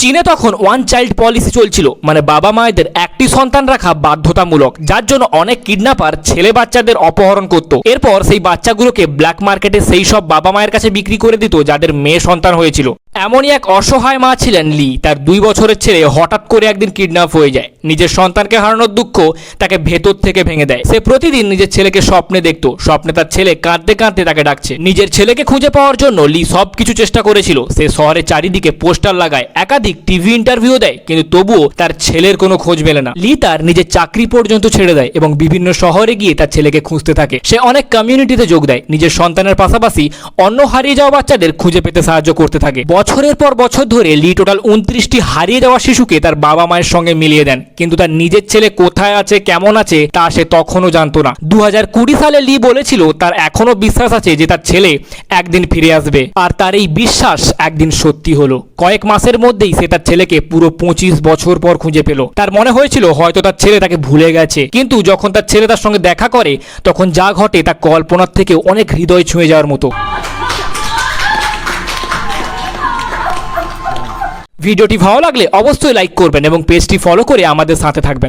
চীনে তখন one child policy চলছিল, মানে বাবা মায়েদের একটি সন্তান রাখা বাধ্যতামূলক, যার জন্য অনেক কিডন্যাপার ছেলে বাচ্চাদের অপহরণ করত। এরপর সেই বাচ্চাগুলোকে ব্ল্যাক মার্কেটে সেই সব বাবা মায়ের কাছে বিক্রি করে দিত যাদের মেয়ে সন্তান হয়েছিল। এমনই এক অসহায় মা ছিলেন লি। তার 2 বছরের ছেলে হঠাৎ করে একদিন কিডন্যাপ হয়ে যায়। নিজের সন্তানকে হারানোর দুঃখ তাকে ভেতর থেকে ভেঙে দেয়। সে প্রতিদিন নিজের ছেলেকে স্বপ্নে দেখতো, স্বপ্নে তার ছেলে কাঁদতে কাঁদতে তাকে ডাকছে। নিজের ছেলেকে খুঁজে পাওয়ার জন্য লি সবকিছু চেষ্টা করেছিল। সে শহরের চারিদিকে পোস্টার লাগায়, একাধিক টিভি ইন্টারভিউ দেয়, কিন্তু তবুও তার ছেলের কোনো খোঁজ মেলে না। লি তার নিজের চাকরি পর্যন্ত ছেড়ে দেয় এবং বিভিন্ন শহরে গিয়ে তার ছেলেকে খুঁজতে থাকে। সে অনেক কমিউনিটিতে যোগ দেয়, নিজের সন্তানের পাশাপাশি অন্য হারিয়ে যাওয়া বাচ্চাদের খুঁজে পেতে সাহায্য করতে থাকে। বছরের পর বছর ধরে লি টোটাল 29টি হারিয়ে যাওয়া শিশুকে তার বাবা মায়ের সঙ্গে মিলিয়ে দেন, কিন্তু তার নিজের ছেলে কোথায় আছে, কেমন আছে তা সে তখনও জানতো না। 2020 সালে লি বলেছিল তার এখনো বিশ্বাস আছে যে তার ছেলে একদিন ফিরে আসবে, আর তার এই বিশ্বাস একদিন সত্যি হলো। কয়েক মাসের মধ্যেই সে তার ছেলেকে পুরো 25 বছর পর খুঁজে পেল। তার মনে হয়েছিল হয়তো তার ছেলে তাকে ভুলে গেছে, কিন্তু যখন তার ছেলে তার সঙ্গে দেখা করে তখন যা ঘটে তা কল্পনার থেকে অনেক হৃদয় ছুঁয়ে যাওয়ার মতো। ভিডিওটি ভালো লাগলে অবশ্যই লাইক করবেন এবং পেজটি ফলো করে আমাদের সাথে থাকবেন।